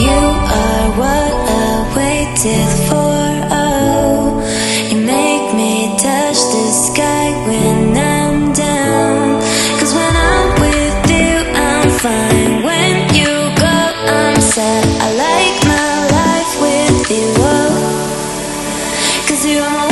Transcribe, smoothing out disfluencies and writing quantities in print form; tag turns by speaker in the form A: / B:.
A: You are what I waited for. Oh, you make me touch the sky when I'm down. 'Cause when I'm with you, I'm fine. When you go, I'm sad. I like my life with you. Oh, 'cause you are